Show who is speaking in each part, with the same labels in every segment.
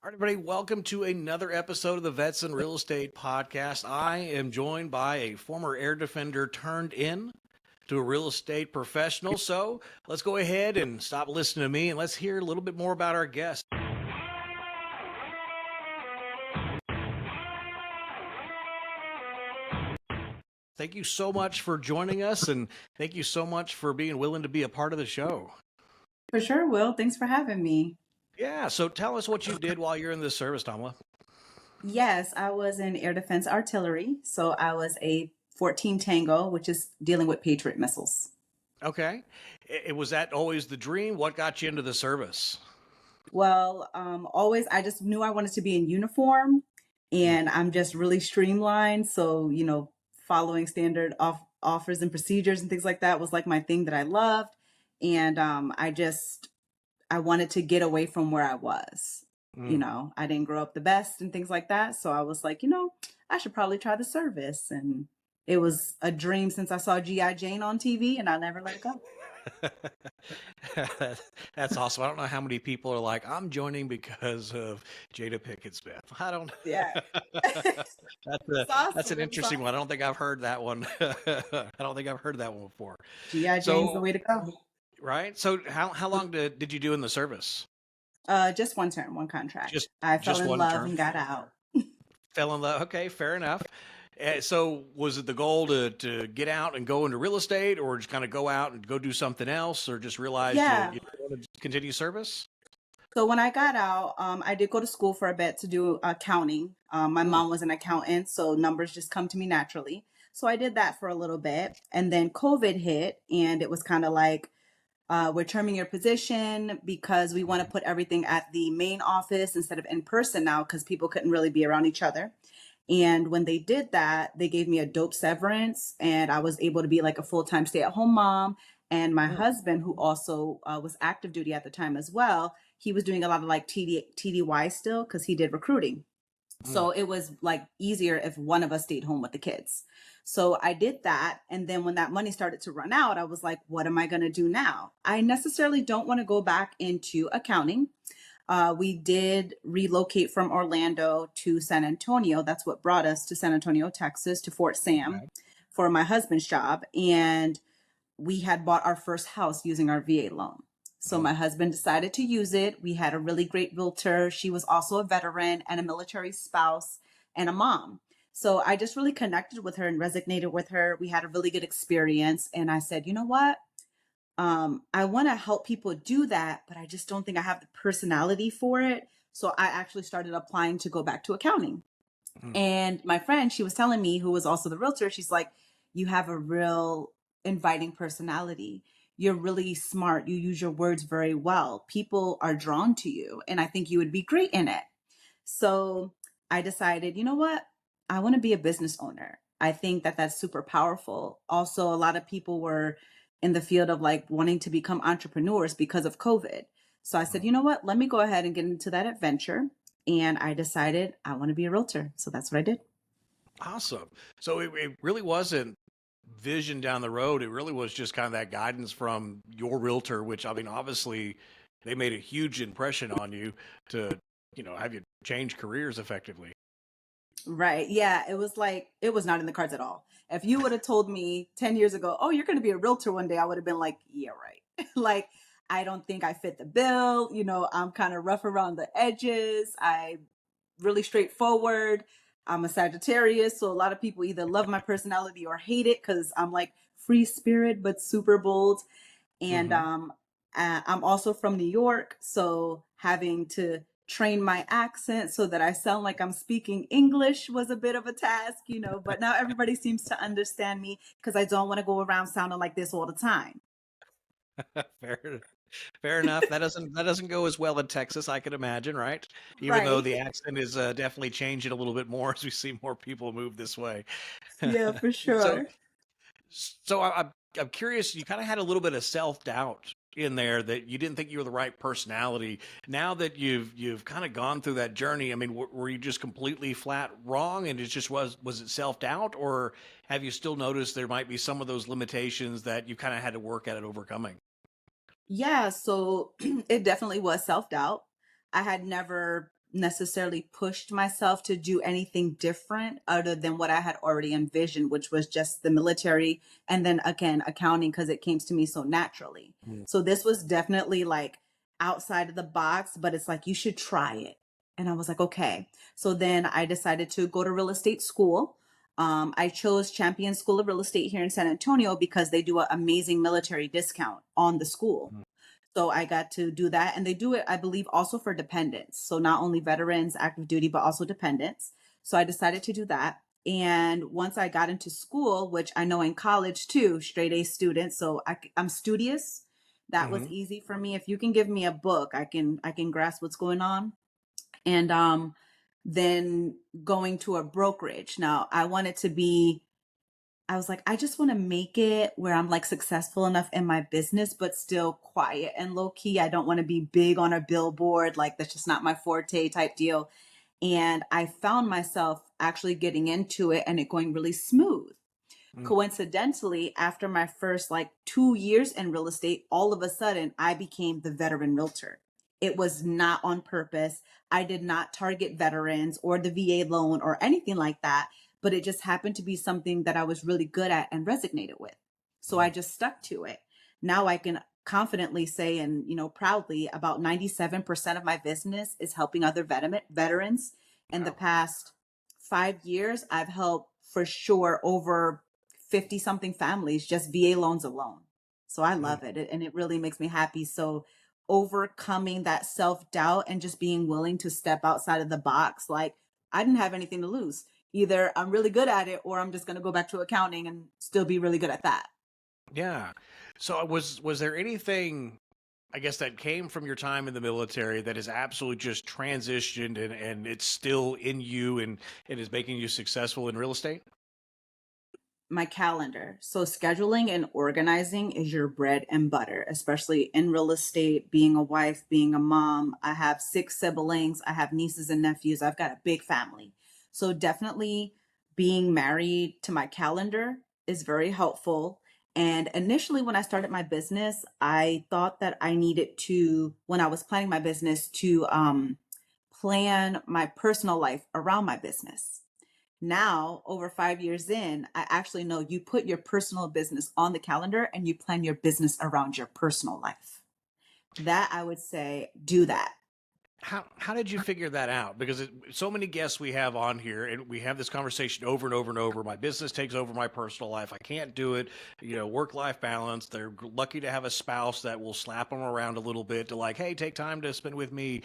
Speaker 1: All right, everybody, welcome to another episode of the Vets and Real Estate Podcast. I am joined by a former air defender turned in to a real estate professional. So let's go ahead and stop listening to me and let's hear a little bit more about our guest. Thank you so much for joining us, and thank you so much for being willing to be a part of the show.
Speaker 2: For sure, Will. Thanks for having me.
Speaker 1: Yeah, so tell us what you did while you're in the service, Tamla.
Speaker 2: Yes, I was in air defense artillery. So I was a 14 Tango, which is dealing with Patriot missiles.
Speaker 1: Okay. Was that always the dream? What got you into the service?
Speaker 2: Well, always, I just knew I wanted to be in uniform and I'm just really streamlined. So, following standard offers and procedures and things like that was like my thing that I loved. And I wanted to get away from where I was.
Speaker 1: Mm.
Speaker 2: I didn't grow up the best and things like that. So I was like, I should probably try the service. And it was a dream since I saw G.I. Jane on TV and I never let it go.
Speaker 1: That's awesome. I don't know how many people are like, I'm joining because of Jada Pinkett Smith. I don't.
Speaker 2: Yeah.
Speaker 1: That's an interesting one. I don't think I've heard that one. I don't think I've heard that one before.
Speaker 2: G.I. Jane's the way to go.
Speaker 1: Right. So how long did you do in the service?
Speaker 2: Just one term, one contract.
Speaker 1: Just
Speaker 2: I fell
Speaker 1: just
Speaker 2: in
Speaker 1: one
Speaker 2: love
Speaker 1: term.
Speaker 2: and got out.
Speaker 1: Fell in love. Okay, fair enough. So was it the goal to get out and go into real estate, or just kind of go out and go do something else, or just realize you wanted to continue service?
Speaker 2: So when I got out, I did go to school for a bit to do accounting. My mom was an accountant, so numbers just come to me naturally. So I did that for a little bit. And then COVID hit, and it was kind of like, we're terming your position because we want to put everything at the main office instead of in person now because people couldn't really be around each other. And when they did that, they gave me a dope severance and I was able to be like a full-time stay-at-home mom. And my husband, who also was active duty at the time as well, he was doing a lot of like TDY still because he did recruiting. So it was like easier if one of us stayed home with the kids. So I did that. And then when that money started to run out, I was like, what am I going to do now? I necessarily don't want to go back into accounting. We did relocate from Orlando to San Antonio. That's what brought us to San Antonio, Texas, to Fort Sam for my husband's job. And we had bought our first house using our VA loan. So my husband decided to use it. We had a really great realtor. She was also a veteran and a military spouse and a mom. So I just really connected with her and resonated with her. We had a really good experience. And I said, you know what? I want to help people do that, but I just don't think I have the personality for it. So I actually started applying to go back to accounting. And my friend, she was telling me, who was also the realtor, she's like, you have a real inviting personality. You're really smart. You use your words very well. People are drawn to you. And I think you would be great in it. So I decided, you know what? I want to be a business owner. I think that that's super powerful. Also, a lot of people were in the field of like wanting to become entrepreneurs because of COVID. So I said, you know what? Let me go ahead and get into that adventure. And I decided I want to be a realtor. So that's what I did.
Speaker 1: Awesome. So it really wasn't vision down the road. It really was just kind of that guidance from your realtor, which I mean, obviously they made a huge impression on you to, have you change careers effectively.
Speaker 2: Right. Yeah. It was not in the cards at all. If you would have told me 10 years ago, oh, you're going to be a realtor one day, I would have been like, yeah, right. Like, I don't think I fit the bill. I'm kind of rough around the edges. I really straightforward. I'm a Sagittarius. So a lot of people either love my personality or hate it because I'm like free spirit, but super bold. And I'm also from New York. So having to train my accent so that I sound like I'm speaking English was a bit of a task, but now everybody seems to understand me because I don't want to go around sounding like this all the time.
Speaker 1: Fair enough. That doesn't go as well in Texas, I could imagine, right? Even though
Speaker 2: Right.
Speaker 1: the accent is definitely changing a little bit more as we see more people move this way.
Speaker 2: Yeah, for
Speaker 1: So,
Speaker 2: sure.
Speaker 1: so I'm curious. You kind of had a little bit of self-doubt in there that you didn't think you were the right personality. Now that you've kind of gone through that journey, I mean, were you just completely flat wrong, and it just was it self-doubt, or have you still noticed there might be some of those limitations that you kind of had to work at it overcoming?
Speaker 2: Yeah, so it definitely was self-doubt. I had never necessarily pushed myself to do anything different other than what I had already envisioned, which was just the military and then again accounting because it came to me so naturally.
Speaker 1: Mm.
Speaker 2: So this was definitely like outside of the box, but it's like you should try it. And I was like, okay. So then I decided to go to real estate school. I chose Champion School of Real Estate here in San Antonio because they do an amazing military discount on the school.
Speaker 1: Mm.
Speaker 2: So I got to do that. And they do it, I believe, also for dependents. So not only veterans, active duty, but also dependents. So I decided to do that. And once I got into school, which I know in college too, straight A student, so I'm studious. That was
Speaker 1: Mhm.
Speaker 2: easy for me. If you can give me a book, I can grasp what's going on. And then going to a brokerage. Now I wanted to be I was like, I just want to make it where I'm like successful enough in my business, but still quiet and low key. I don't want to be big on a billboard. Like, that's just not my forte type deal. And I found myself actually getting into it and it going really smooth.
Speaker 1: Mm.
Speaker 2: Coincidentally, after my first like 2 years in real estate, all of a sudden I became the veteran realtor. It was not on purpose. I did not target veterans or the VA loan or anything like that, but it just happened to be something that I was really good at and resonated with. So I
Speaker 1: Mm.
Speaker 2: just stuck to it. Now I can confidently say and proudly about 97% of my business is helping other veterans. In the
Speaker 1: Wow.
Speaker 2: past 5 years, I've helped for sure over 50 something families, just VA loans alone. So I
Speaker 1: Mm.
Speaker 2: love it. And it really makes me happy. So overcoming that self doubt and just being willing to step outside of the box, like I didn't have anything to lose. Either I'm really good at it or I'm just going to go back to accounting and still be really good at that.
Speaker 1: Yeah. So was there anything, I guess, that came from your time in the military that is absolutely just transitioned and it's still in you and is making you successful in real estate?
Speaker 2: My calendar. So scheduling and organizing is your bread and butter, especially in real estate, being a wife, being a mom. I have 6 siblings, I have nieces and nephews. I've got a big family. So definitely being married to my calendar is very helpful. And initially when I started my business, I thought that I needed to, when I was planning my business, to plan my personal life around my business. Now, over 5 years in, I actually know you put your personal business on the calendar and you plan your business around your personal life. That I would say, do that.
Speaker 1: How did you figure that out? Because so many guests we have on here, and we have this conversation over and over and over. My business takes over my personal life. I can't do it. Work life balance. They're lucky to have a spouse that will slap them around a little bit to like, hey, take time to spend with me.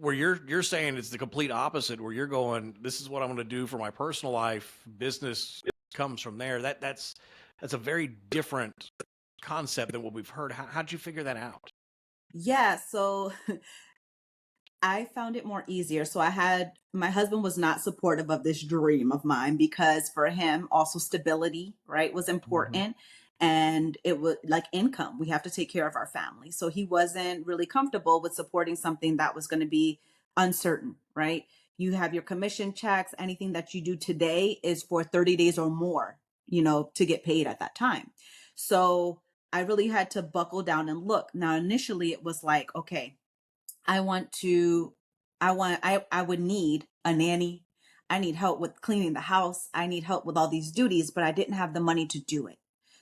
Speaker 1: Where you're saying it's the complete opposite. Where you're going, this is what I'm going to do for my personal life. Business comes from there. That's a very different concept than what we've heard. How'd you figure that out?
Speaker 2: Yeah, so I found it more easier. So I had my husband was not supportive of this dream of mine because for him also stability, right, was
Speaker 1: Hmm.
Speaker 2: important and it was like income. We have to take care of our family. So he wasn't really comfortable with supporting something that was going to be uncertain, right? You have your commission checks, anything that you do today is for 30 days or more, to get paid at that time. So I really had to buckle down and look. Now initially it was like, okay, I want to I would need a nanny. I need help with cleaning the house. I need help with all these duties, but I didn't have the money to do it.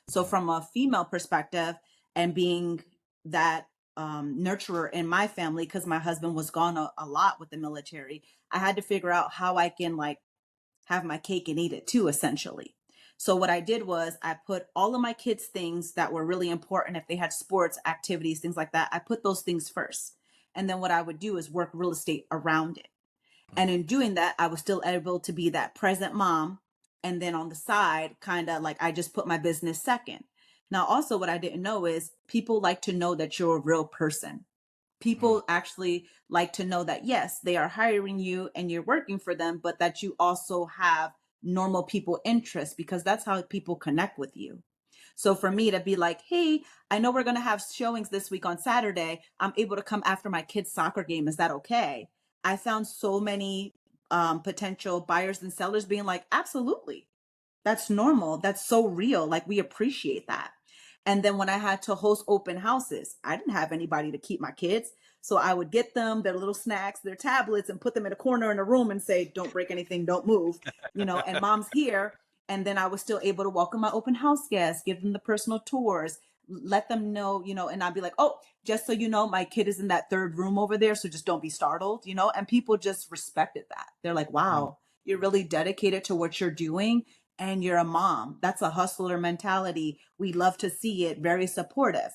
Speaker 2: So from a female perspective and being that nurturer in my family because my husband was gone a lot with the military, I had to figure out how I can like have my cake and eat it too, essentially. So what I did was I put all of my kids' things that were really important. If they had sports, activities, things like that, I put those things first. And then what I would do is work real estate around it. And in doing that, I was still able to be that present mom. And then on the side, kind of like I just put my business second. Now, also, what I didn't know is people like to know that you're a real person.
Speaker 1: Mm.
Speaker 2: People actually like to know that yes, they are hiring you and you're working for them, but that you also have normal people interests because that's how people connect with you. So for me to be like, hey, I know we're going to have showings this week on Saturday. I'm able to come after my kid's soccer game. Is that okay? I found so many potential buyers and sellers being like, absolutely. That's normal. That's so real. Like we appreciate that. And then when I had to host open houses, I didn't have anybody to keep my kids. So I would get them their little snacks, their tablets, and put them in a corner in a room and say, don't break anything, don't move, and mom's here. And then I was still able to welcome my open house guests, give them the personal tours, let them know, and I'd be like, oh, just so you know, my kid is in that third room over there. So just don't be startled, and people just respected that. They're like,
Speaker 1: Mm.
Speaker 2: wow, you're really dedicated to what you're doing and you're a mom. That's a hustler mentality. We love to see it. Very supportive.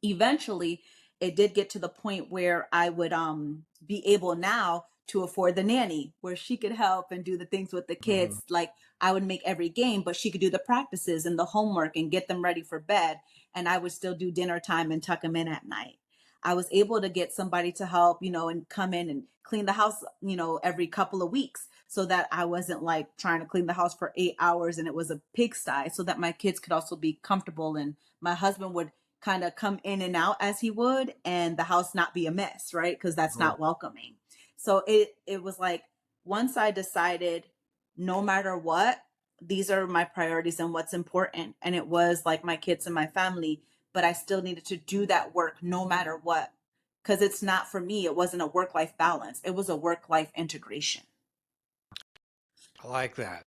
Speaker 2: Eventually it did get to the point where I would be able now to afford the nanny where she could help and do the things with the
Speaker 1: Mhm.
Speaker 2: kids. Like I would make every game, but she could do the practices and the homework and get them ready for bed, and I would still do dinner time and tuck them in at night. I was able to get somebody to help, and come in and clean the house, every couple of weeks, so that I wasn't like trying to clean the house for 8 hours and it was a pigsty, so that my kids could also be comfortable, and my husband would kind of come in and out as he would, and the house not be a mess, right? Because that's
Speaker 1: Mhm.
Speaker 2: not welcoming. So it was like, once I decided, no matter what, these are my priorities and what's important, and it was like my kids and my family, but I still needed to do that work no matter what, because it's not, for me, it wasn't a work life balance, it was a work life integration.
Speaker 1: I like that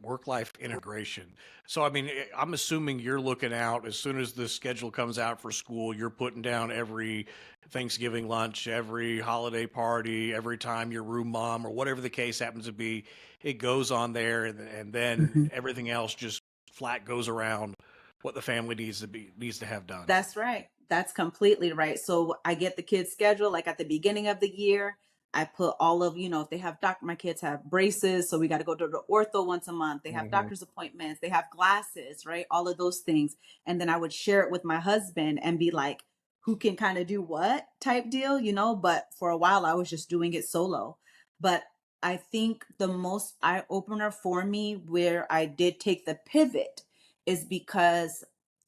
Speaker 1: work-life integration. So, I mean, I'm assuming you're looking out as soon as the schedule comes out for school, you're putting down every Thanksgiving lunch, every holiday party, every time your room mom or whatever the case happens to be, it goes on there, and then
Speaker 2: Mhm.
Speaker 1: everything else just flat goes around what the family needs to have done.
Speaker 2: That's right. That's completely right. So I get the kids' schedule like at the beginning of the year. I put all of, if they have my kids have braces, so we got to go to the ortho once a month. They have
Speaker 1: Hmm.
Speaker 2: doctor's appointments, they have glasses, right? All of those things. And then I would share it with my husband and be like, who can kind of do what type deal. But for a while, I was just doing it solo. But I think the most eye opener for me where I did take the pivot is because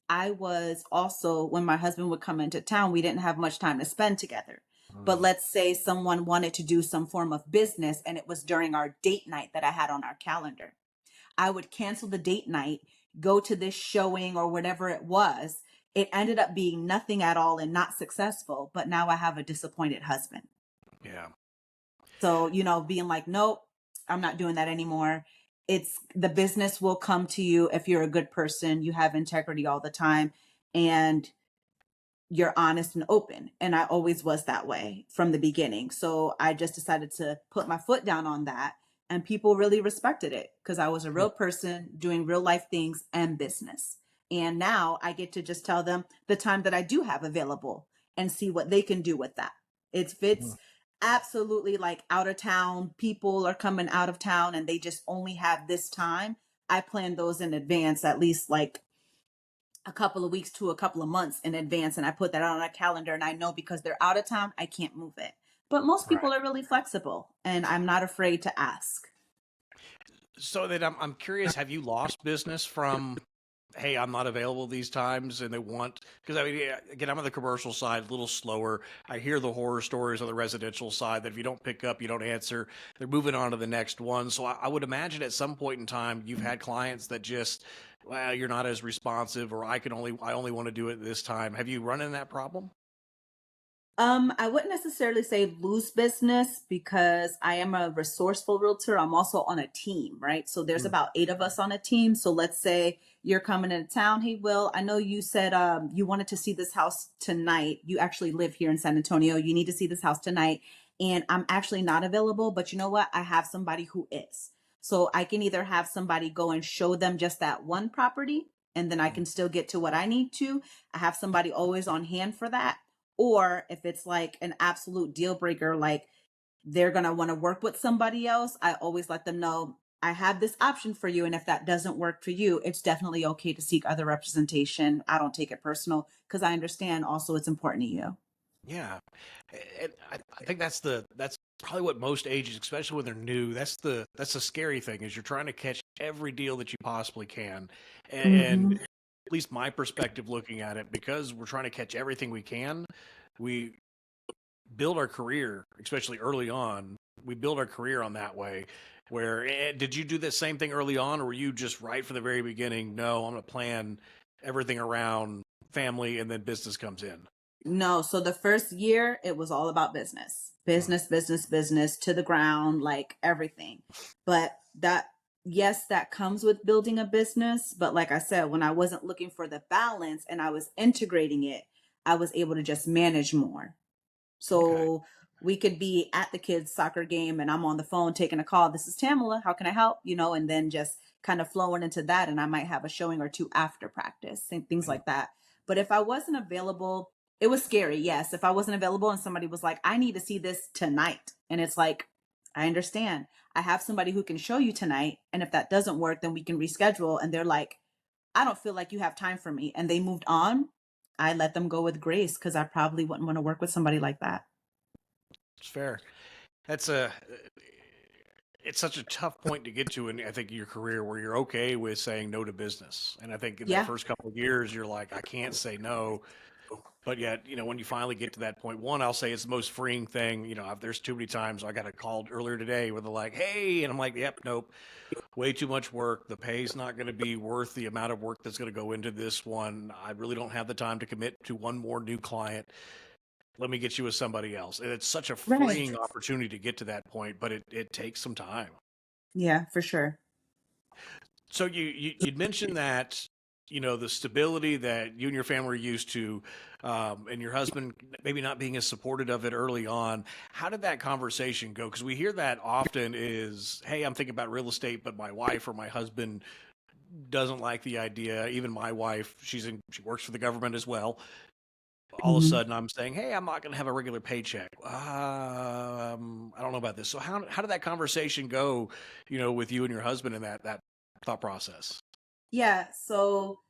Speaker 2: I was also, when my husband would come into town, we didn't have much time to spend together. But let's say someone wanted to do some form of business and it was during our date night that I had on our calendar. I would cancel the date night, go to this showing or whatever it was. It ended up being nothing at all and not successful. But now I have a disappointed husband.
Speaker 1: Yeah.
Speaker 2: So, being like, nope, I'm not doing that anymore. It's the business will come to you if you're a good person, you have integrity all the time, and you're honest and open. And I always was that way from the beginning. So I just decided to put my foot down on that. And people really respected it because I was a real person doing real life things and business. And now I get to just tell them the time that I do have available and see what they can do with that. If
Speaker 1: Mhm.
Speaker 2: it's absolutely like out of town, people are coming out of town and they just only have this time, I plan those in advance, at least like a couple of weeks to a couple of months in advance, and I put that on a calendar, and I know because they're out of town I can't move it. But most
Speaker 1: Right.
Speaker 2: people are really flexible and I'm not afraid to ask.
Speaker 1: So then I'm curious, have you lost business from, hey, I'm not available these times, and they want, because I mean, yeah, again, I'm on the commercial side, a little slower. I hear the horror stories on the residential side that if you don't pick up, you don't answer, they're moving on to the next one. So I would imagine at some point in time you've had clients that just, well, you're not as responsive, or I only want to do it this time. Have you run in that problem?
Speaker 2: I wouldn't necessarily say lose business because I am a resourceful realtor. I'm also on a team, right? So there's
Speaker 1: Mm.
Speaker 2: about 8 of us on a team. So let's say you're coming into town. Hey, Will, I know you said you wanted to see this house tonight. You actually live here in San Antonio. You need to see this house tonight. And I'm actually not available, but you know what? I have somebody who is. So I can either have somebody go and show them just that one property, and then I
Speaker 1: Mm.
Speaker 2: can still get to what I need to. I have somebody always on hand for that, or if it's like an absolute deal breaker, like they're going to want to work with somebody else, I always let them know I have this option for you. And if that doesn't work for you, it's definitely okay to seek other representation. I don't take it personal because I understand also it's important to you.
Speaker 1: Yeah, and I think that's probably what most agents, especially when they're new, that's the scary thing is you're trying to catch every deal that you possibly can, and
Speaker 2: Hmm.
Speaker 1: at least my perspective looking at it, because we're trying to catch everything we can, we build our career, especially early on. We build our career on that way. Where did you do the same thing early on, or were you just right from the very beginning? No, I'm going to plan everything around family, and then business comes in.
Speaker 2: No, so the first year it was all about business.
Speaker 1: Mm,
Speaker 2: Business, business, business to the ground, like everything. But that yes, that comes with building a business, but like I said, when I wasn't looking for the balance and I was integrating it, I was able to just manage more.
Speaker 1: okay.
Speaker 2: So we could be at the kids' soccer game and I'm on the phone taking a call. This is Tamala. How can I help? And then just kind of flowing into that. And I might have a showing or two after practice and things
Speaker 1: Mm,
Speaker 2: like that. But if I wasn't available, it was scary. Yes. If I wasn't available and somebody was like, I need to see this tonight. And it's like, I understand. I have somebody who can show you tonight. And if that doesn't work, then we can reschedule. And they're like, I don't feel like you have time for me. And they moved on. I let them go with grace because I probably wouldn't want to work with somebody like that.
Speaker 1: it's fair. That's a it's such a tough point to get to in I think your career where you're okay with saying no to business. And I think in that
Speaker 2: Yeah.
Speaker 1: first couple of years you're like, I can't say no. But yet, when you finally get to that point, one, I'll say it's the most freeing thing. There's too many times I got a call earlier today where they're like, "Hey," and I'm like, "Yep, nope, way too much work. The pay's not going to be worth the amount of work that's going to go into this one. I really don't have the time to commit to one more new client. Let me get you with somebody else." And it's such a
Speaker 2: Right.
Speaker 1: freeing opportunity to get to that point, but it takes some time.
Speaker 2: Yeah, for sure.
Speaker 1: So you'd mentioned that the stability that you and your family are used to, and your husband maybe not being as supportive of it early on. How did that conversation go? Because we hear that often is, "Hey, I'm thinking about real estate, but my wife or my husband doesn't like the idea." Even my wife, she works for the government as well. All of a
Speaker 2: Hmm.
Speaker 1: sudden, I'm saying, "Hey, I'm not going to have a regular paycheck. I don't know about this." So how did that conversation go? With you and your husband in that thought process.
Speaker 2: Yeah. So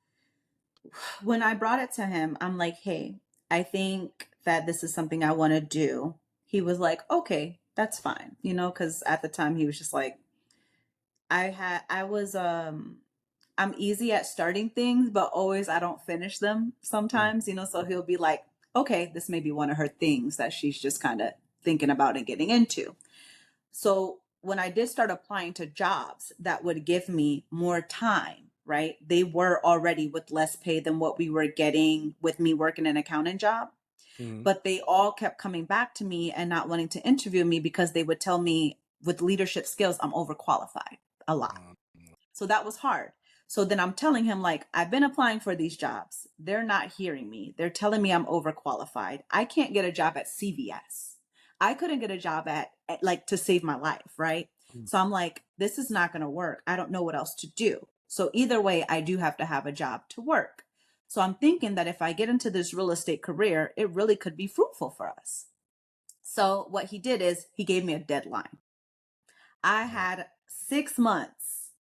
Speaker 2: when I brought it to him, I'm like, hey, I think that this is something I want to do. He was like, okay, that's fine. Because at the time he was just like, I'm easy at starting things, but always I don't finish them
Speaker 1: Mm,
Speaker 2: sometimes, so he'll be like, okay, this may be one of her things that she's just kind of thinking about and getting into. So when I did start applying to jobs that would give me more time, right? They were already with less pay than what we were getting with me working an accounting job.
Speaker 1: mm,
Speaker 2: But they all kept coming back to me and not wanting to interview me because they would tell me with leadership skills, I'm overqualified a lot.
Speaker 1: mm,
Speaker 2: So that was hard. So then I'm telling him, like, I've been applying for these jobs. They're not hearing me. They're telling me I'm overqualified. I can't get a job at CVS. I couldn't get a job at like to save my life, right?
Speaker 1: mm.
Speaker 2: So I'm like, this is not going to work. I don't know what else to do. So either way, I do have to have a job to work. So I'm thinking that if I get into this real estate career, it really could be fruitful for us. So what he did is he gave me a deadline. I
Speaker 1: Uh,
Speaker 2: had 6 months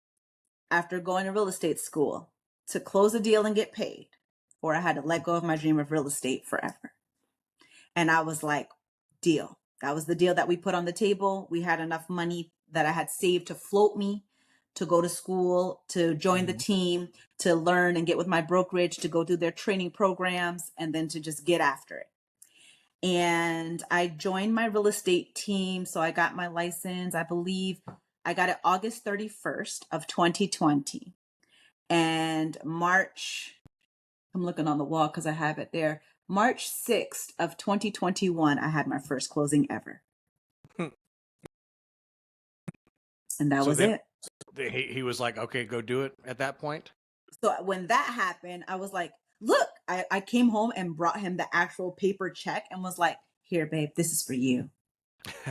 Speaker 2: after going to real estate school to close a deal and get paid, or I had to let go of my dream of real estate forever. And I was like, deal. That was the deal that we put on the table. We had enough money that I had saved to float me to go to school, to join the
Speaker 1: mhm.
Speaker 2: team, to learn and get with my brokerage, to go through their training programs, and then to just get after it. And I joined my real estate team. So I got my license, I believe I got it August 31st of 2020. And I'm looking on the wall because I have it there. March 6th of 2021, I had my first closing ever. And that
Speaker 1: So
Speaker 2: was
Speaker 1: then
Speaker 2: it.
Speaker 1: he was like, "Okay, go do it." At that point.
Speaker 2: So when that happened, I was like, look, I came home and brought him the actual paper check and was like, here, babe, this is for you.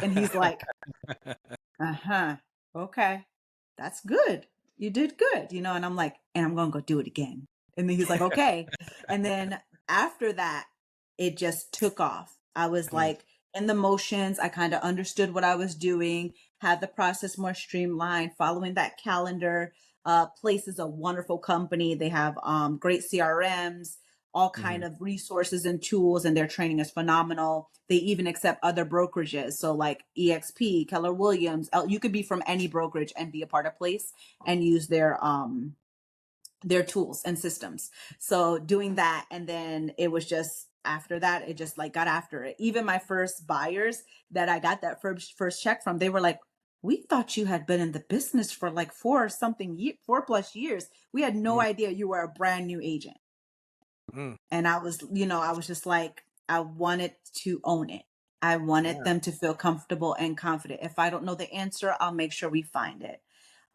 Speaker 2: And he's like, uh-huh, okay, that's good. You did good, and I'm like, and I'm gonna go do it again. And then he's like, okay. And then after that, it just took off. I was
Speaker 1: Mm,
Speaker 2: like in the motions. I kind of understood what I was doing, had the process more streamlined, following that calendar. Place is a wonderful company. They have great CRMs, all kind
Speaker 1: mhm,
Speaker 2: of resources and tools, and their training is phenomenal. They even accept other brokerages, so like EXP, Keller Williams. You could be from any brokerage and be a part of Place and use their tools and systems. So doing that, and then it was just after that, it just like got after it. Even my first buyers that I got that first check from, they were like, "We thought you had been in the business for like 4+ years. We had no
Speaker 1: mm,
Speaker 2: idea you were a brand new agent."
Speaker 1: mm.
Speaker 2: And I was just like, I wanted to own it. I wanted
Speaker 1: Yeah.
Speaker 2: them to feel comfortable and confident. If I don't know the answer, I'll make sure we find it.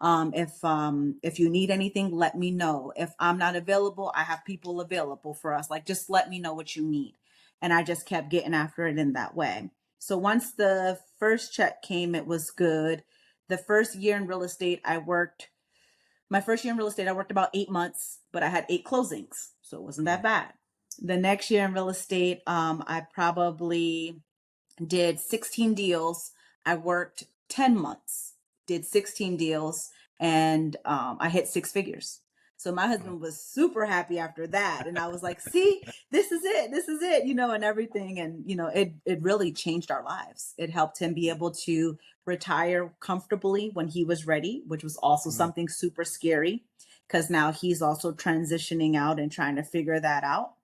Speaker 2: If you need anything, let me know. If I'm not available, I have people available for us. Like just let me know what you need. And I just kept getting after it in that way. So once the first check came, it was good. The first year in real estate, my first year in real estate, I worked about 8 months, but I had 8 closings. So it wasn't
Speaker 1: Mm.
Speaker 2: that bad. The next year in real estate, I probably did 16 deals. I worked 10 months, did 16 deals, and I hit 6 figures. So my
Speaker 1: Mm.
Speaker 2: husband was super happy after that. And I was like, see, this is it. This is it, and everything. And, it really changed our lives. It helped him be able to retire comfortably when he was ready, which was also
Speaker 1: Mm.
Speaker 2: something super scary because now he's also transitioning out and trying to figure that out.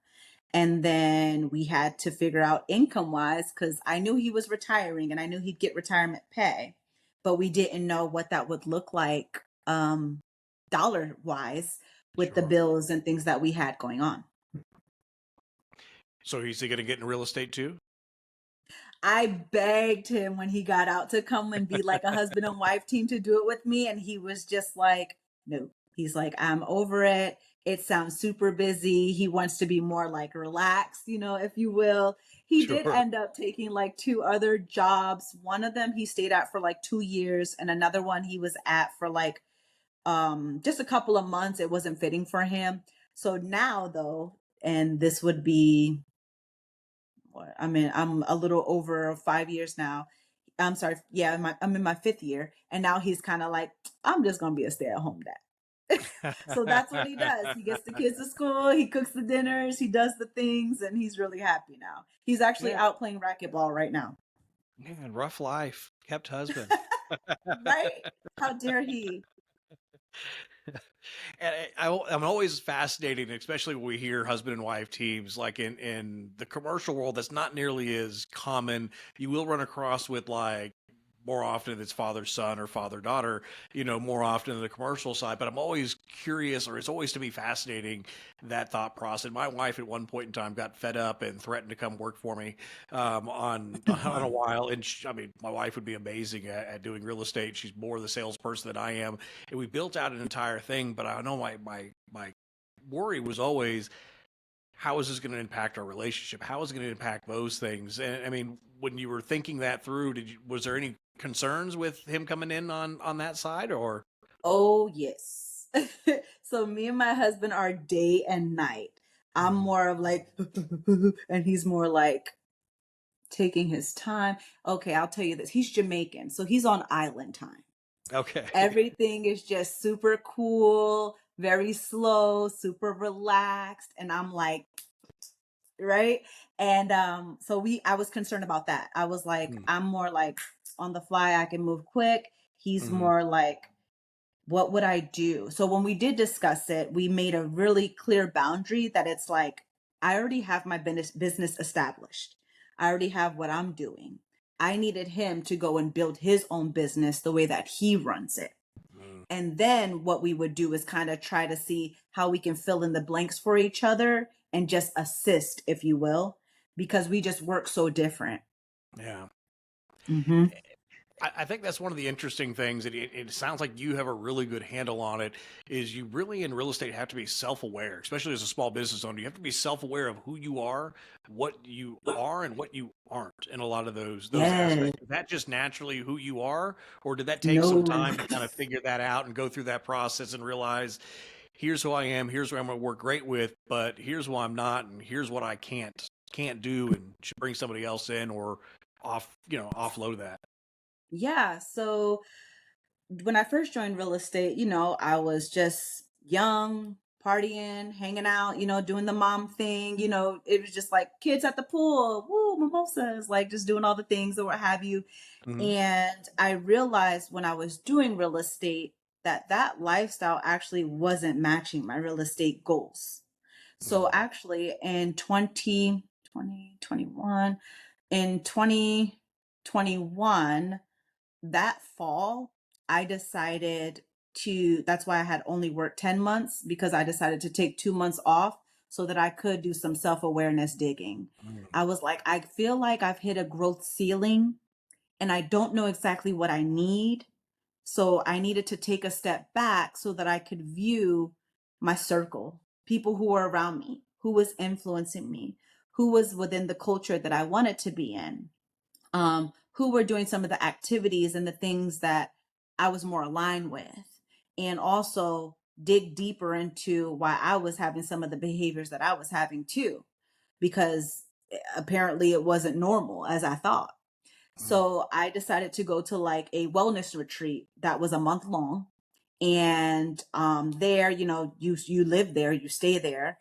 Speaker 2: And then we had to figure out income wise because I knew he was retiring and I knew he'd get retirement pay, but we didn't know what that would look like dollar wise with the
Speaker 1: Sure.
Speaker 2: bills and things that we had going on.
Speaker 1: So is he going to get in real estate too?
Speaker 2: I begged him when he got out to come and be like a husband and wife team to do it with me. And he was just like, no. He's like, I'm over it. It sounds super busy. He wants to be more like relaxed, if you will. He did
Speaker 1: Sure.
Speaker 2: end up taking like 2 other jobs. One of them he stayed at for like 2 years, and another one he was at for like just a couple of months. It wasn't fitting for him. So now though, and this would be I'm a little over 5 years now. I'm sorry. Yeah, I'm in my fifth year. And now he's kind of like, I'm just going to be a stay-at-home dad. So that's what he does. He gets the kids to school, he cooks the dinners, he does the things, and he's really happy now. He's actually
Speaker 1: Yeah.
Speaker 2: out playing racquetball right now.
Speaker 1: Man, rough life. Kept husband.
Speaker 2: Right? How dare he?
Speaker 1: And I'm always fascinated, especially when we hear husband and wife teams, like in the commercial world, that's not nearly as common. You will run across with like more often it's father son or father daughter, more often than the commercial side. But I'm always curious, or it's always to me fascinating that thought process. My wife at one point in time got fed up and threatened to come work for me on a while. And I mean, my wife would be amazing at doing real estate. She's more the salesperson than I am, and we built out an entire thing. But I know my worry was always, how is this going to impact our relationship? How is it going to impact those things? And I mean, when you were thinking that through, was there any concerns with him coming in on that side, or?
Speaker 2: Oh, yes. So me and my husband are day and night. I'm
Speaker 1: Mhm.
Speaker 2: more of like, and he's more like, taking his time. Okay, I'll tell you this. He's Jamaican, so he's on island time.
Speaker 1: Okay.
Speaker 2: Everything is just super cool, very slow, super relaxed, and I'm like, right? And I was concerned about that. I was like, I'm more like on the fly, I can move quick. He's
Speaker 1: Mm-hmm.
Speaker 2: more like, what would I do? So when we did discuss it, we made a really clear boundary that it's like, I already have my business established. I already have what I'm doing. I needed him to go and build his own business the way that he runs it. And then what we would do is kind of try to see how we can fill in the blanks for each other and just assist, if you will, because we just work so different.
Speaker 1: Yeah.
Speaker 2: Hmm.
Speaker 1: I think that's one of the interesting things. It sounds like you have a really good handle on it. Is you really in real estate have to be self-aware, especially as a small business owner. You have to be self-aware of who you are, and what you aren't in a lot of those
Speaker 2: Yeah.
Speaker 1: aspects. Is that just naturally who you are, or did that take some
Speaker 2: No.
Speaker 1: time to kind of figure that out and go through that process and realize, here's who I am, here's what I'm going to work great with, but here's who I'm not, and here's what I can't do, and should bring somebody else in or offload that.
Speaker 2: Yeah. So when I first joined real estate, I was just young, partying, hanging out, doing the mom thing. It was just like kids at the pool, woo, mimosas, like just doing all the things or what have you.
Speaker 1: Hmm.
Speaker 2: And I realized when I was doing real estate that that lifestyle actually wasn't matching my real estate goals. So actually in 2021, in 2021, that fall, I decided that's why I had only worked 10 months because I decided to take 2 months off so that I could do some self-awareness digging.
Speaker 1: Mm,
Speaker 2: I was like, I feel like I've hit a growth ceiling and I don't know exactly what I need. So I needed to take a step back so that I could view my circle, people who were around me, who was influencing me, who was within the culture that I wanted to be in, who were doing some of the activities and the things that I was more aligned with, and also dig deeper into why I was having some of the behaviors that I was having too, because apparently it wasn't normal as I thought.
Speaker 1: mm,
Speaker 2: So I decided to go to like a wellness retreat that was a month long. And there, you live there, you stay there,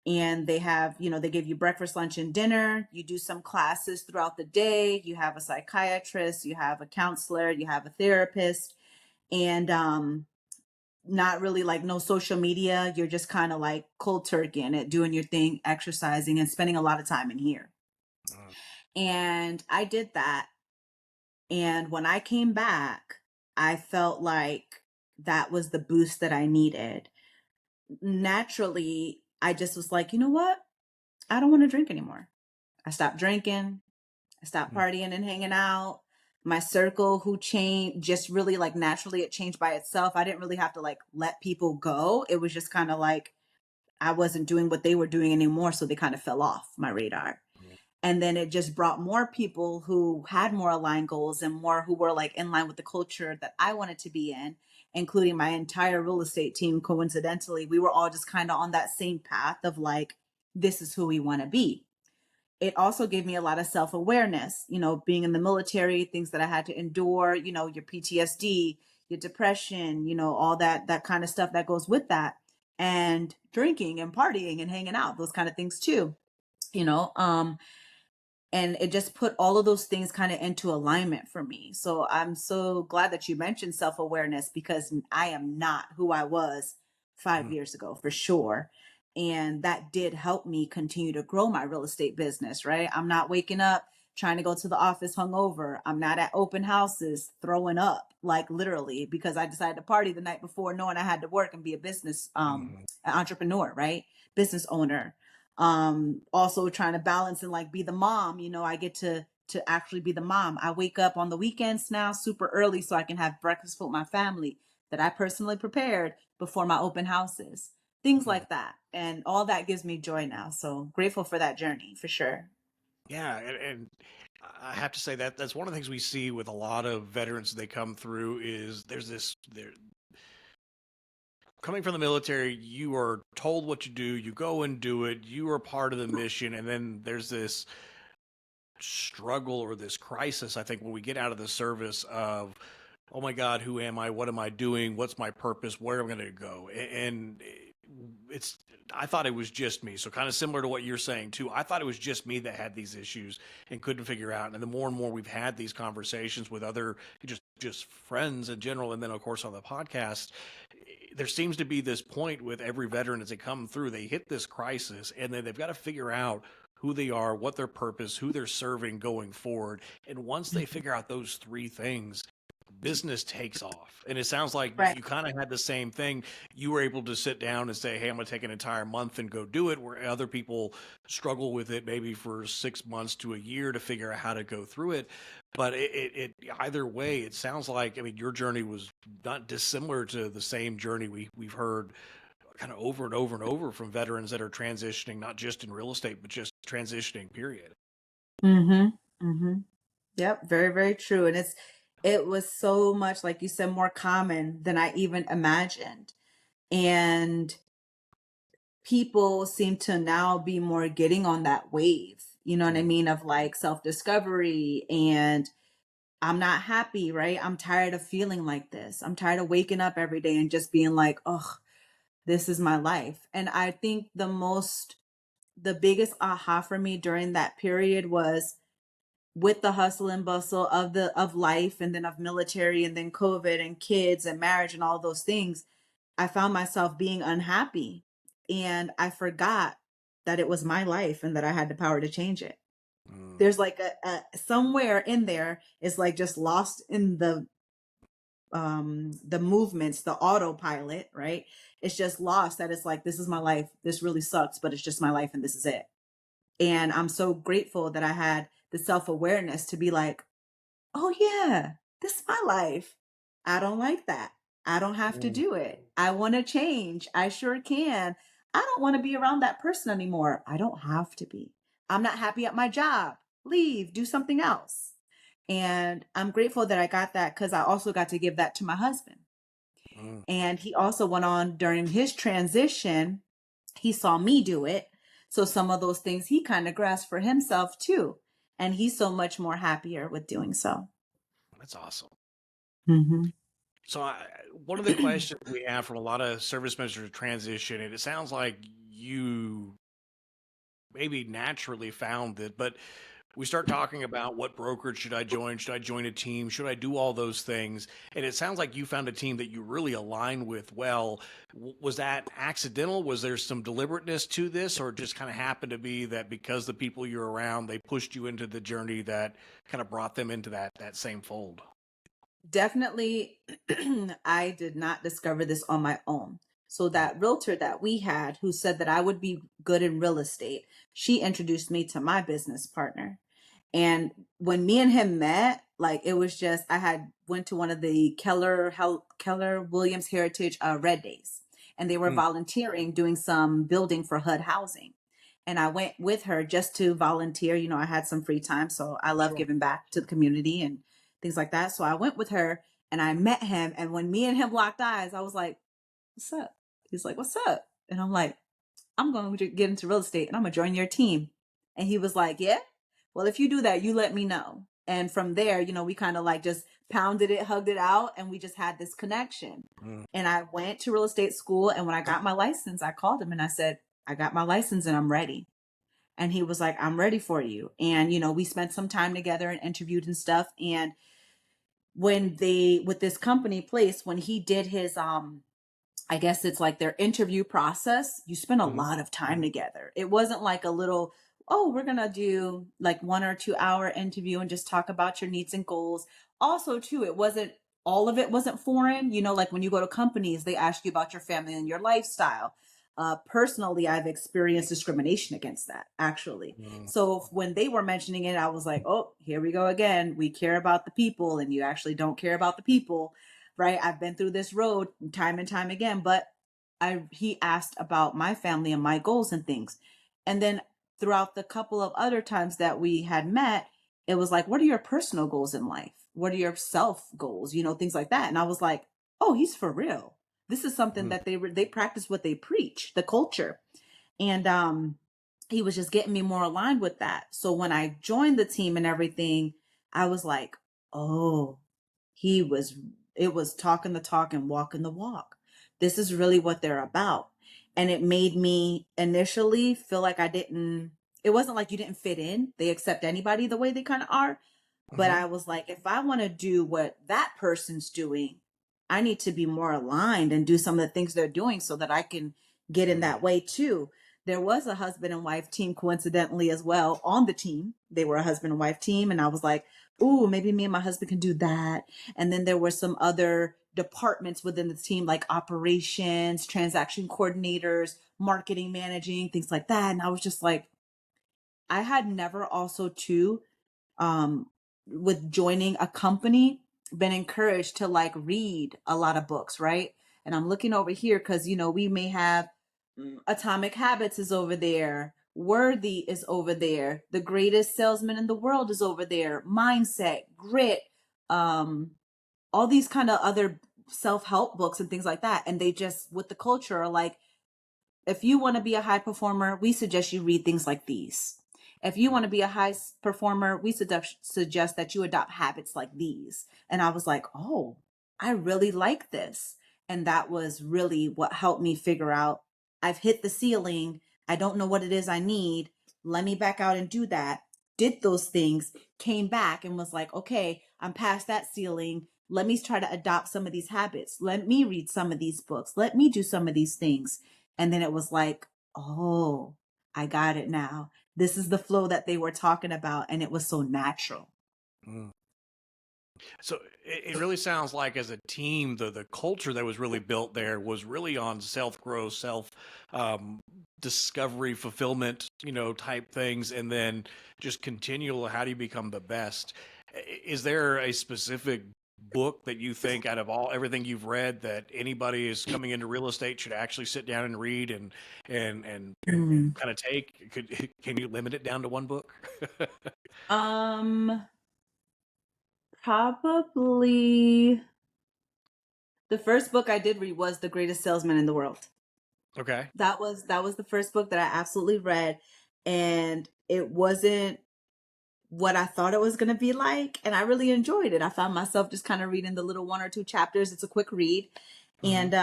Speaker 2: and they have, they give you breakfast, lunch, and dinner. You do some classes throughout the day. You have a psychiatrist, you have a counselor, you have a therapist, and not really like no social media. You're just kind of like cold turkey in it, doing your thing, exercising, and spending a lot of time in here.
Speaker 1: mm,
Speaker 2: And I did that. And when I came back, I felt like that was the boost that I needed. Naturally, I just was like, you know what? I don't want to drink anymore. I stopped drinking. I stopped
Speaker 1: mm,
Speaker 2: partying and hanging out. My circle who changed just really like naturally it changed by itself. I didn't really have to like let people go. It was just kind of like I wasn't doing what they were doing anymore. So they kind of fell off my radar.
Speaker 1: mm,
Speaker 2: And then it just brought more people who had more aligned goals and more who were like in line with the culture that I wanted to be in, including my entire real estate team. Coincidentally, we were all just kind of on that same path of like, this is who we want to be. It also gave me a lot of self-awareness, being in the military, things that I had to endure, your PTSD, your depression, all that kind of stuff that goes with that, and drinking and partying and hanging out, those kind of things too, you know um and it just put all of those things kind of into alignment for me. So I'm so glad that you mentioned self-awareness, because I am not who I was five
Speaker 1: mm,
Speaker 2: years ago for sure. And that did help me continue to grow my real estate business, right? I'm not waking up trying to go to the office hungover. I'm not at open houses throwing up, like literally, because I decided to party the night before knowing I had to work and be a business
Speaker 1: mm.
Speaker 2: an entrepreneur, right? Business owner. Also trying to balance and like be the mom. I get to actually be the mom. I wake up on the weekends now super early so I can have breakfast with my family that I personally prepared before my open houses, things
Speaker 1: Mm.
Speaker 2: like that. And all that gives me joy now, so grateful for that journey for sure.
Speaker 1: Yeah, and I have to say that that's one of the things we see with a lot of veterans they come through is there's this there coming from the military, you are told what you do, you go and do it, you are part of the mission, and then there's this struggle or this crisis, I think, when we get out of the service of, oh my God, who am I? What am I doing? What's my purpose? Where am I going to go? And it's, I thought it was just me. So kind of similar to what you're saying too. I thought it was just me that had these issues and couldn't figure out. And the more and more we've had these conversations with other just friends in general, and then of course on the podcast, there seems to be this point with every veteran as they come through, they hit this crisis and then they've got to figure out who they are, what their purpose, who they're serving going forward. And once they figure out those three things, business takes off. And it sounds like
Speaker 2: Right.
Speaker 1: you kind of had the same thing. You were able to sit down and say, hey, I'm going to take an entire month and go do it, where other people struggle with it maybe for 6 months to a year to figure out how to go through it. But either way, it sounds like, I mean, your journey was not dissimilar to the same journey we've heard kind of over and over and over from veterans that are transitioning, not just in real estate, but just transitioning, period.
Speaker 2: Mm-hmm. Mm-hmm. Yep, very, very true. And it was so much, like you said, more common than I even imagined. And people seem to now be more getting on that wave, you know what I
Speaker 1: Mm,
Speaker 2: mean, of like self-discovery. And I'm not happy, right? I'm tired of feeling like this. I'm tired of waking up every day and just being like, oh, this is my life. And I think the biggest aha for me during that period was with the hustle and bustle of life, and then of military, and then COVID and kids and marriage and all those things. I found myself being unhappy, and I forgot that it was my life and that I had the power to change it.
Speaker 1: mm,
Speaker 2: There's like a somewhere in there is like just lost in the movements, the autopilot, right? It's just lost that it's like, this is my life. This really sucks, but it's just my life and this is it. And I'm so grateful that I had the self-awareness to be like, oh yeah, this is my life. I don't like that. I don't have to
Speaker 1: Mm,
Speaker 2: do it. I want to change. I sure can. I don't want to be around that person anymore. I don't have to be. I'm not happy at my job. Leave, do something else. And I'm grateful that I got that because I also got to give that to my husband.
Speaker 1: mm.
Speaker 2: And he also went on during his transition, he saw me do it. So some of those things he kind of grasped for himself too. And he's so much more happier with doing so.
Speaker 1: That's awesome.
Speaker 2: Hmm.
Speaker 1: So, one of the questions we have from a lot of service members to transition, and it sounds like you maybe naturally found it, but we start talking about what brokerage should I join? Should I join a team? Should I do all those things? And it sounds like you found a team that you really align with well. Was that accidental? Was there some deliberateness to this, or just kind of happened to be that because the people you're around, they pushed you into the journey that kind of brought them into that same fold?
Speaker 2: Definitely, I did not discover this on my own. So
Speaker 1: Mm,
Speaker 2: that realtor that we had who said that I would be good in real estate, she introduced me to my business partner. And when me and him met, like it was just I had went to one of the Keller Williams Heritage Red Days, and they were
Speaker 1: mm,
Speaker 2: volunteering doing some building for HUD housing. And I went with her just to volunteer. You know, I had some free time, so I love
Speaker 1: sure.
Speaker 2: giving back to the community and things like that. So I went with her and I met him. And when me and him locked eyes, I was like, "What's up?" He's like, "What's up?" And I'm like, I'm going to get into real estate and I'm going to join your team. And he was like, yeah, well, if you do that, you let me know. And from there, you know, we kind of like just pounded it, hugged it out, and we just had this connection.
Speaker 1: Mm,
Speaker 2: And I went to real estate school. And when I got my license, I called him and I said, I got my license and I'm ready. And he was like, I'm ready for you. And, you know, we spent some time together and interviewed and stuff. And when they, with this company place, when he did his, I guess it's like their interview process. You spend a
Speaker 1: mhm,
Speaker 2: lot of time together. It wasn't like a little, oh, we're going to do like 1 or 2 hour interview and just talk about your needs and goals. Also, too, it wasn't all of it wasn't foreign. You know, like when you go to companies, they ask you about your family and your lifestyle. Personally, I've experienced discrimination against that actually.
Speaker 1: mm,
Speaker 2: So when they were mentioning it, I was like, oh, here we go again. We care about the people, and you actually don't care about the people, right? I've been through this road time and time again, but I he asked about my family and my goals and things. And then throughout the couple of other times that we had met, it was like, what are your personal goals in life? What are your self goals? You know, things like that. And I was like, oh, he's for real. This is something
Speaker 1: mm,
Speaker 2: that they practice what they preach, the culture. And he was just getting me more aligned with that. So when I joined the team and everything, I was like, oh, he was it was talking the talk and walking the walk. This is really what they're about. And it made me initially feel like I didn't it wasn't like you didn't fit in. They accept anybody the way they kind of are. But
Speaker 1: mhm,
Speaker 2: I was like, if I want to do what that person's doing, I need to be more aligned and do some of the things they're doing so that I can get in
Speaker 1: mm,
Speaker 2: that way too. There was a husband and wife team coincidentally as well on the team. They were a husband and wife team. And I was like, ooh, maybe me and my husband can do that. And then there were some other departments within the team, like operations, transaction coordinators, marketing, managing, things like that. And I was just like, I had never also too um with joining a company been encouraged to like read a lot of books, right? And I'm looking over here because you know we may have Atomic Habits is over there, Worthy is over there, The Greatest Salesman in the World is over there, Mindset, Grit, um all these kind of other self-help books and things like that. And they just with the culture are like, if you want to be a high performer, we suggest you read things like these. If you want to be a high performer, we suggest that you adopt habits like these. And I was like, oh, I really like this. And that was really what helped me figure out I've hit the ceiling. I don't know what it is I need. Let me back out and do that. Did those things, came back and was like, okay, I'm past that ceiling. Let me try to adopt some of these habits. Let me read some of these books. Let me do some of these things. And then it was like, oh, I got it now. This is the flow that they were talking about. And it was so natural.
Speaker 1: mm. So it really sounds like as a team, the culture that was really built there was really on self growth, self um, discovery, fulfillment, type things, and then just continual. How do you become the best? Is there a specific book that you think, out of all everything you've read, that anybody is coming into real estate should actually sit down and read and
Speaker 2: Mm.
Speaker 1: kind of take? Can you limit it down to one book?
Speaker 2: Um, Probably the first book I did read was The Greatest Salesman in the World.
Speaker 1: Okay.
Speaker 2: That was the first book that I absolutely read, and it wasn't what I thought it was going to be like, and I really enjoyed it. I found myself just kind of reading the little one or two chapters. It's a quick read,
Speaker 1: Hmm.
Speaker 2: and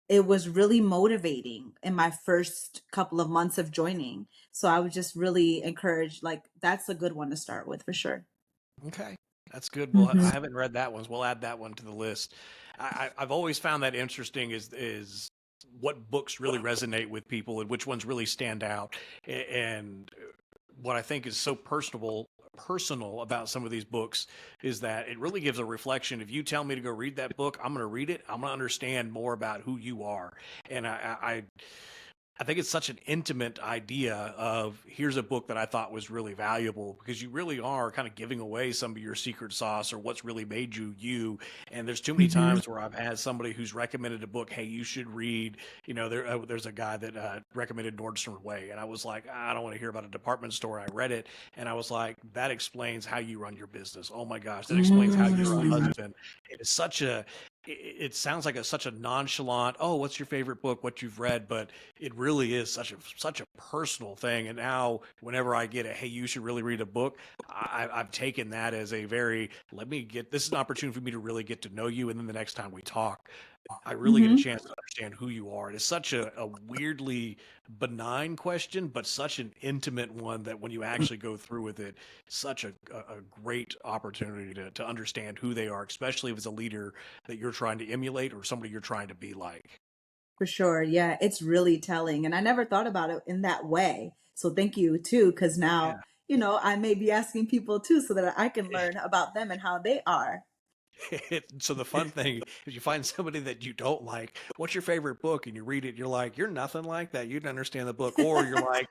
Speaker 2: it was really motivating in my first couple of months of joining. So I was just really encouraged. Like that's a good one to start with for sure.
Speaker 1: Okay, that's good. Well,
Speaker 2: Hmm.
Speaker 1: I haven't read that one, so we'll add that one to the list. I've always found that interesting, is what books really resonate with people and which ones really stand out. And what I think is so personal about some of these books is that it really gives a reflection. If you tell me to go read that book, I'm going to read it. I'm going to understand more about who you are. And I think it's such an intimate idea of, here's a book that I thought was really valuable, because you really are kind of giving away some of your secret sauce or what's really made you you. And there's too many
Speaker 2: Hmm.
Speaker 1: times where I've had somebody who's recommended a book, hey, you should read, there's a guy that recommended Nordstrom Way. And I was like, I don't want to hear about a department store. I read it and I was like, that explains how you run your business. Oh my gosh, that explains how you're a husband. It is such a, it sounds like such a nonchalant, oh, what's your favorite book, what you've read, but it really is such a personal thing. And now, whenever I get a, hey, you should really read a book, I've taken that as a very, let me get, this is an opportunity for me to really get to know you, and then the next time we talk, I really get a
Speaker 2: Hmm.
Speaker 1: chance to understand who you are. And it's such a weirdly benign question, but such an intimate one that when you actually go through with it, such a great opportunity to understand who they are, especially if it's a leader that you're trying to emulate or somebody you're trying to be like.
Speaker 2: For sure. Yeah, it's really telling. And I never thought about it in that way. So thank you too, because
Speaker 1: Yeah.
Speaker 2: now, I may be asking people too so that I can learn about them and how they are.
Speaker 1: So the fun thing is, you find somebody that you don't like, what's your favorite book? And you read it, you're like, you're nothing like that. You didn't understand the book. Or you're like,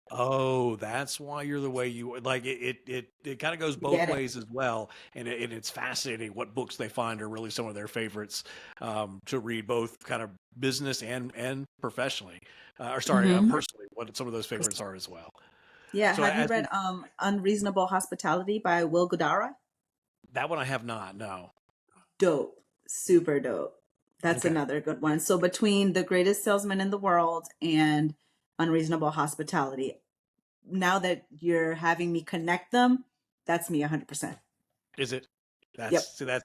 Speaker 1: oh, that's why you're the way you like it. It kind of goes both
Speaker 2: Get it.
Speaker 1: ways as well. And it's fascinating what books they find are really some of their favorites, to read, both kind of business and professionally, or sorry,
Speaker 2: Hmm.
Speaker 1: personally, what some of those favorites are as well.
Speaker 2: Yeah.
Speaker 1: So
Speaker 2: Have you
Speaker 1: as
Speaker 2: read
Speaker 1: we,
Speaker 2: Unreasonable Hospitality by Will Guidara?
Speaker 1: that one I have not, no.
Speaker 2: Dope. Super dope. That's
Speaker 1: Okay.
Speaker 2: another good one. So between The Greatest Salesman in the World and Unreasonable Hospitality, now that you're having me connect them, that's me 100%.
Speaker 1: Is it? That's
Speaker 2: Yep.
Speaker 1: see that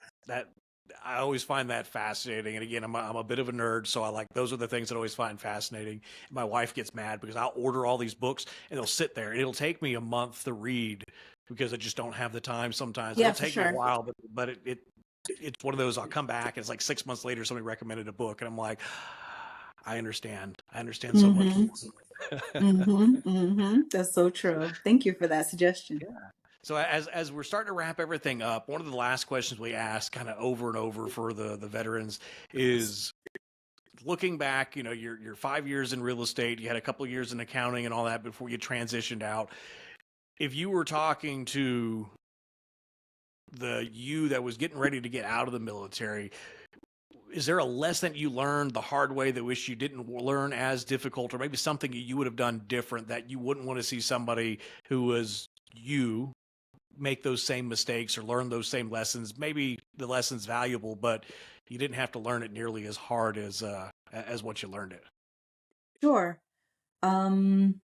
Speaker 1: I always find that fascinating. And again, I'm a bit of a nerd, so I like, those are the things that I always find fascinating. My wife gets mad because I'll order all these books and they'll sit there and it'll take me a month to read because I just don't have the time sometimes. It'll
Speaker 2: Yeah, for
Speaker 1: take me a
Speaker 2: sure.
Speaker 1: while, but it's one of those, I'll come back and it's like 6 months later somebody recommended a book and I'm like, I understand. I understand so much
Speaker 2: Mm-hmm.
Speaker 1: more.
Speaker 2: Mm-hmm. Mm-hmm. That's so true. Thank you for that suggestion.
Speaker 1: So as we're starting to wrap everything up, one of the last questions we ask kind of over and over for the veterans is, looking back, you're 5 years in real estate, you had a couple of years in accounting and all that before you transitioned out. If you were talking to the you that was getting ready to get out of the military, is there a lesson that you learned the hard way that wish you didn't learn as difficult, or maybe something you would have done different that you wouldn't want to see somebody who was you make those same mistakes or learn those same lessons? Maybe the lesson's valuable, but you didn't have to learn it nearly as hard as what you learned it.
Speaker 2: Sure. Um,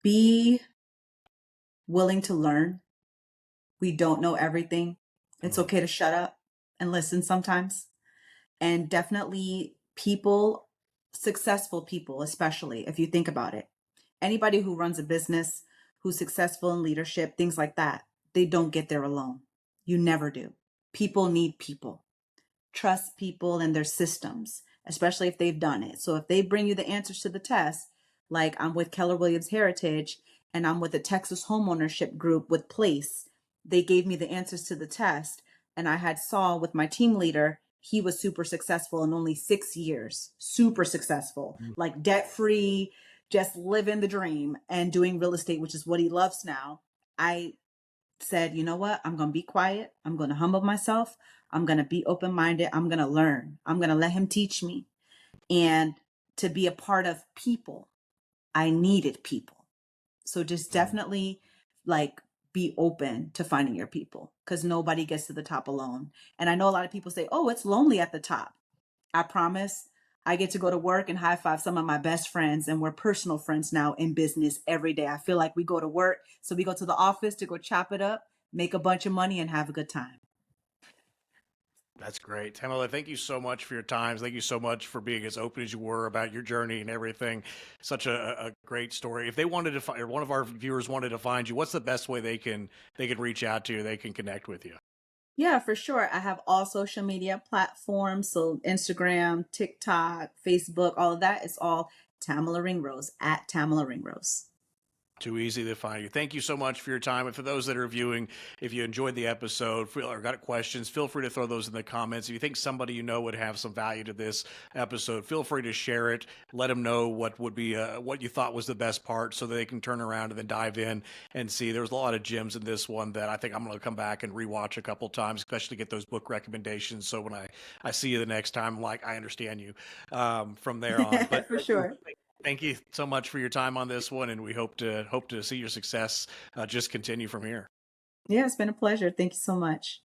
Speaker 2: be willing to learn. We don't know everything. It's
Speaker 1: Mhm.
Speaker 2: okay to shut up and listen sometimes. And definitely people, successful people, especially if you think about it, anybody who runs a business, who's successful in leadership, things like that, they don't get there alone. You never do. People need people. Trust people and their systems, especially if they've done it. So if they bring you the answers to the test, like I'm with Keller Williams Heritage and I'm with the Texas Homeownership Group with Place, they gave me the answers to the test. And I had saw with my team leader, he was super successful in only 6 years, super successful,
Speaker 1: Mm.
Speaker 2: like debt free, just living the dream and doing real estate, which is what he loves now. I said, you know what? I'm going to be quiet. I'm going to humble myself. I'm going to be open minded. I'm going to learn. I'm going to let him teach me. And to be a part of people, I needed people. So just
Speaker 1: Mm.
Speaker 2: definitely like be open to finding your people because nobody gets to the top alone. And I know a lot of people say, oh, it's lonely at the top. I promise I get to go to work and high five some of my best friends, and we're personal friends now in business every day. I feel like we go to work, so we go to the office to go chop it up, make a bunch of money, and have a good time.
Speaker 1: That's great. Tamala, thank you so much for your time. Thank you so much for being as open as you were about your journey and everything. Such a great story. If they wanted to find, or one of our viewers wanted to find you, what's the best way they can reach out to you, they can connect with you?
Speaker 2: Yeah, for sure. I have all social media platforms. So Instagram, TikTok, Facebook, all of that. It's all Tamala Ringrose at Tamala Ringrose.
Speaker 1: Too easy to find you. Thank you so much for your time. And for those that are viewing, if you enjoyed the episode or got questions, feel free to throw those in the comments. If you think somebody you know would have some value to this episode, feel free to share it. Let them know what would be what you thought was the best part, so that they can turn around and then dive in and see. There's a lot of gems in this one that I think I'm going to come back and rewatch a couple times, especially get those book recommendations. So when I see you the next time, I'm like, I understand you from there on. But
Speaker 2: For sure.
Speaker 1: thank you so much for your time on this one, and we hope to see your success just continue from here.
Speaker 2: Yeah, it's been a pleasure. Thank you so much.